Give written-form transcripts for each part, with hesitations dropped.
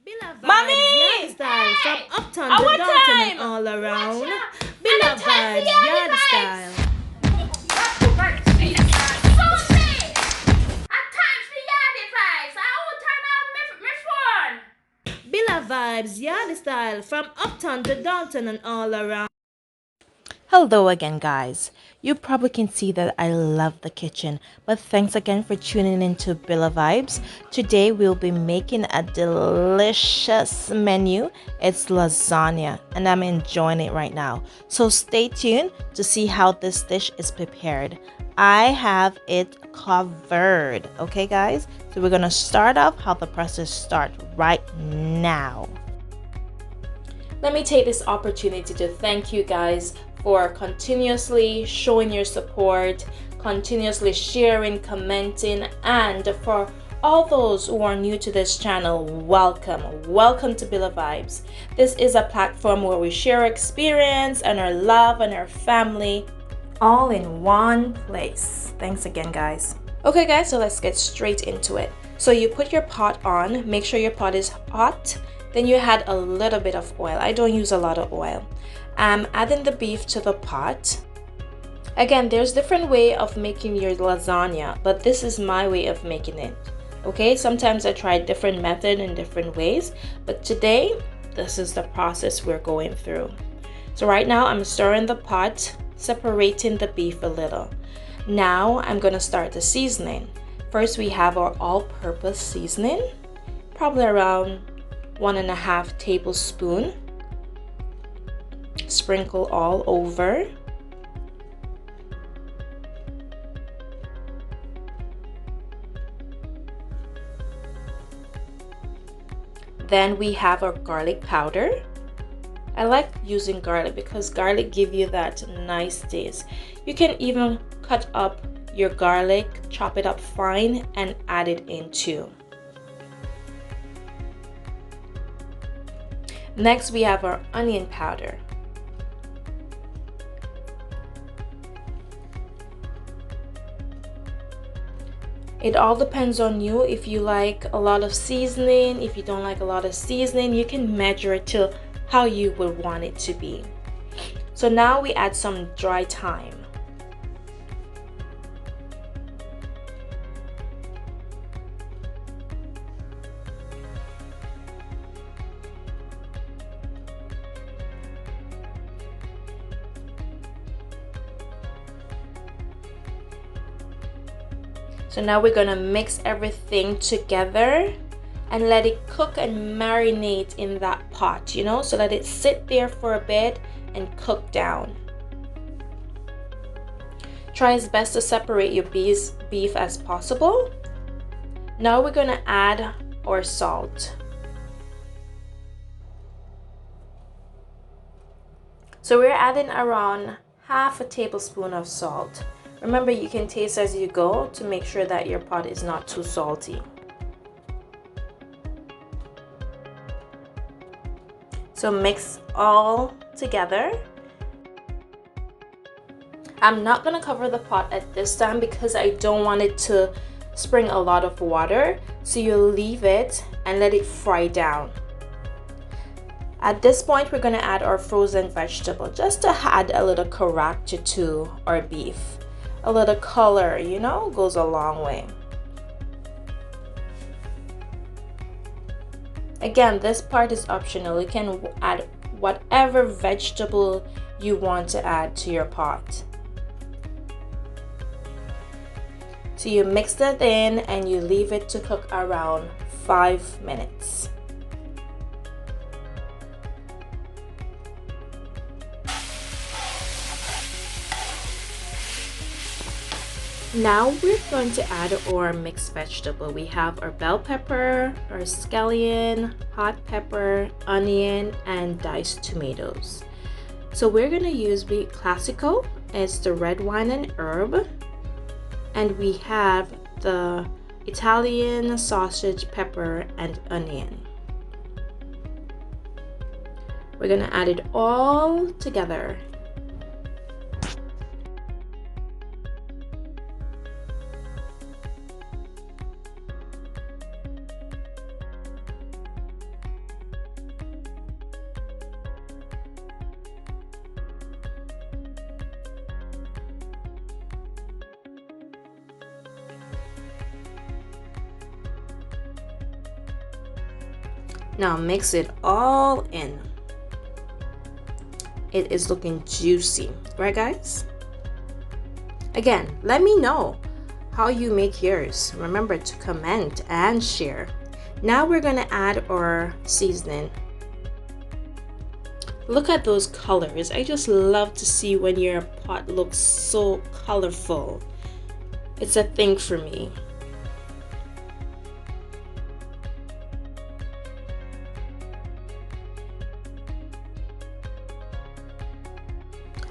Billa Mommy! vibes, yard style from uptown At to what downtown and time? all around. Watch Billa out. And vibes, the time for yard the style. Billa vibes, yard style from uptown to downtown and all around. Hello again, guys. You probably can see that I love the kitchen, but thanks again for tuning in to Billa Vibes. Today we'll be making a delicious menu. It's lasagna, and I'm enjoying it right now. So stay tuned to see how this dish is prepared. I have it covered. Okay, guys? So we're gonna start off how the process starts right now. Let me take this opportunity to thank you guys for continuously showing your support, continuously sharing, commenting, and for all those who are new to this channel, welcome. Welcome to Billa Vibes. This is a platform where we share experience and our love and our family all in one place. Thanks again, guys. Okay, guys, so let's get straight into it. So you put your pot on, make sure your pot is hot. Then you add a little bit of oil. I don't use a lot of oil. I'm adding the beef to the pot. Again, there's different way of making your lasagna, but this is my way of making it. Okay, sometimes I try different method in different ways, but today this is the process we're going through. So right now I'm stirring the pot, separating the beef a little. Now I'm gonna start the seasoning. First we have our all-purpose seasoning, probably around 1.5 tablespoons. Sprinkle all over. Then we have our garlic powder. I like using garlic because garlic gives you that nice taste. You can even cut up your garlic, chop it up fine, and add it in too. Next, we have our onion powder. It all depends on you. If you like a lot of seasoning, if you don't like a lot of seasoning, you can measure it to how you would want it to be. So now we add some dry thyme. So now we're gonna mix everything together and let it cook and marinate in that pot, you know, so let it sit there for a bit and cook down. Try as best to separate your beef as possible. Now we're gonna add our salt. So we're adding around 1/2 tablespoon of salt. Remember, you can taste as you go to make sure that your pot is not too salty. So mix all together. I'm not gonna cover the pot at this time because I don't want it to spring a lot of water. So you leave it and let it fry down. At this point, we're gonna add our frozen vegetable just to add a little character to our beef. A little color, you know, goes a long way. Again, this part is optional. You can add whatever vegetable you want to add to your pot. So you mix that in and you leave it to cook around 5 minutes. Now we're going to add our mixed vegetable. We have our bell pepper, our scallion, hot pepper, onion, and diced tomatoes. So we're going to use Classico, it's the red wine and herb. And we have the Italian sausage, pepper, and onion. We're going to add it all together. Now mix it all in. It is looking juicy, right guys? Again, let me know how you make yours. Remember to comment and share. Now we're gonna add our seasoning. Look at those colors. I just love to see when your pot looks so colorful. It's a thing for me.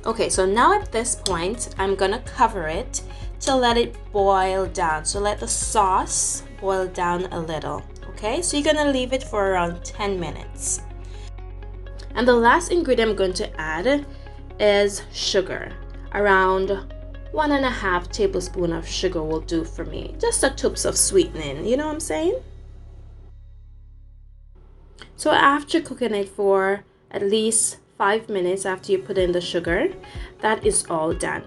Okay, so now at this point, I'm gonna cover it to let it boil down. So let the sauce boil down a little. Okay, so you're gonna leave it for around 10 minutes. And the last ingredient I'm going to add is sugar. Around 1.5 tablespoons of sugar will do for me. Just a touch of sweetening, you know what I'm saying? So after cooking it for at least 5 minutes after you put in the sugar, that is all done.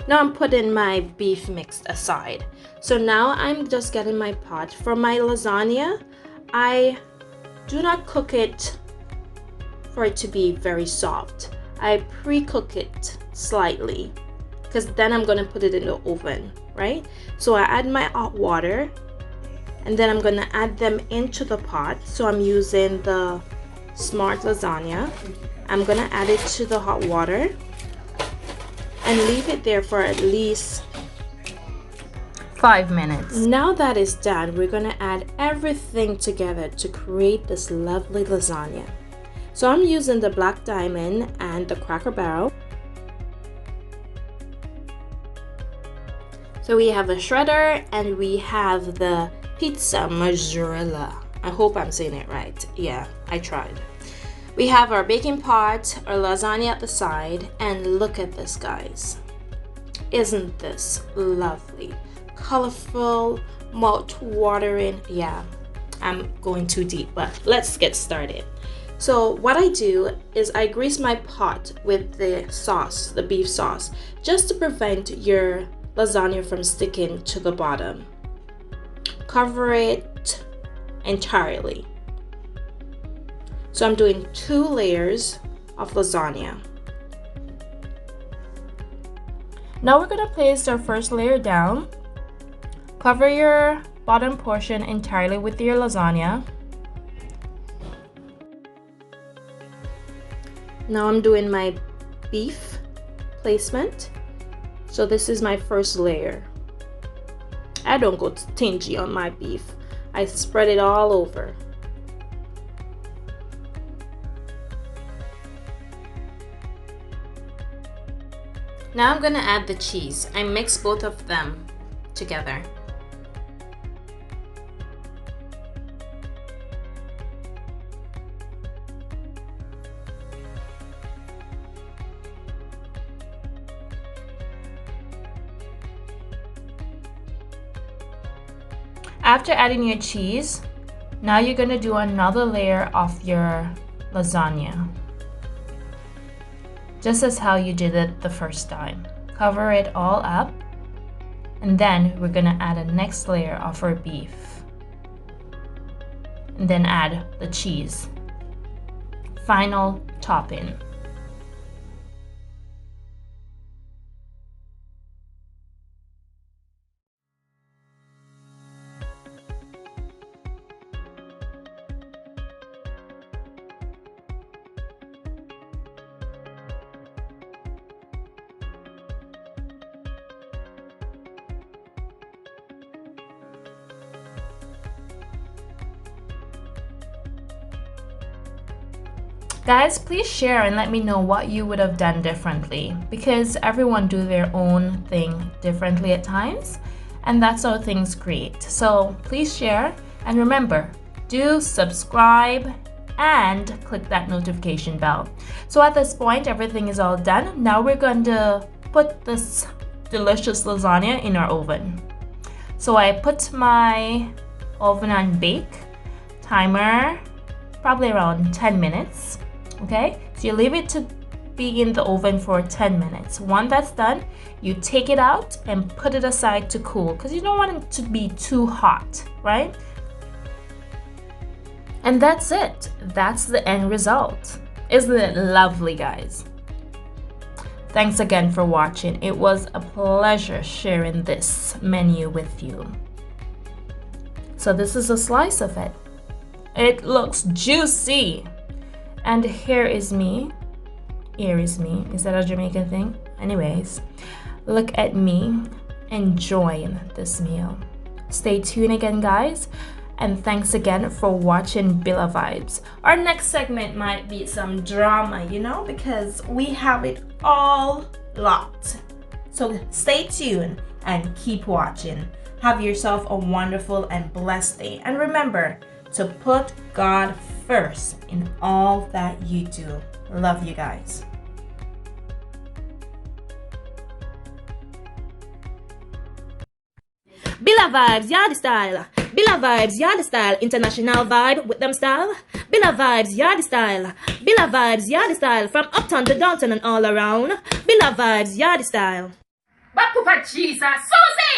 Now I'm putting my beef mix aside. So now I'm just getting my pot. For my lasagna, I do not cook it for it to be very soft. I pre-cook it slightly because then I'm gonna put it in the oven, right? So I add my hot water and then I'm gonna add them into the pot. So I'm using the Smart Lasagna. I'm gonna add it to the hot water and leave it there for at least 5 minutes. Now that is done, we're gonna add everything together to create this lovely lasagna. So I'm using the black diamond and the Cracker Barrel. So we have a shredder and we have the pizza mozzarella. I hope I'm saying it right. Yeah, I tried. We have our baking pot, our lasagna at the side, and look at this, guys. Isn't this lovely? Colorful, mouth-watering. Yeah, I'm going too deep, but let's get started. So what I do is I grease my pot with the sauce, the beef sauce, just to prevent your lasagna from sticking to the bottom. Cover it entirely. So I'm doing 2 layers of lasagna. Now we're gonna place our first layer down. Cover your bottom portion entirely with your lasagna. Now I'm doing my beef placement. So this is my first layer. I don't go stingy on my beef. I spread it all over. Now I'm gonna add the cheese. I mix both of them together. After adding your cheese, now you're gonna do another layer of your lasagna. Just as how you did it the first time. Cover it all up, and then we're gonna add a next layer of our beef. And then add the cheese. Final topping. Guys, please share and let me know what you would have done differently, because everyone do their own thing differently at times, and that's how things create. So please share, and remember, do subscribe and click that notification bell. So at this point, everything is all done. Now we're going to put this delicious lasagna in our oven. So I put my oven on bake, timer probably around 10 minutes. Okay, so you leave it to be in the oven for 10 minutes. Once that's done, you take it out and put it aside to cool because you don't want it to be too hot, right? And that's it. That's the end result. Isn't it lovely, guys? Thanks again for watching. It was a pleasure sharing this menu with you. So this is a slice of it. It looks juicy. And here is me. Here is me. Is that a Jamaican thing? Anyways, look at me enjoying this meal. Stay tuned again, guys. And thanks again for watching Billa Vibes. Our next segment might be some drama, you know, because we have it all locked. So stay tuned and keep watching. Have yourself a wonderful and blessed day. And remember to put God first in all that you do. Love you guys. Billa Vibes, Yardie Style. Billa Vibes, Yardie Style. International vibe with them style. Billa Vibes, Yardie Style. Billa Vibes, Yardie Style. From uptown to downtown and all around. Billa Vibes, Yardie Style. Back to Jesus. Susie!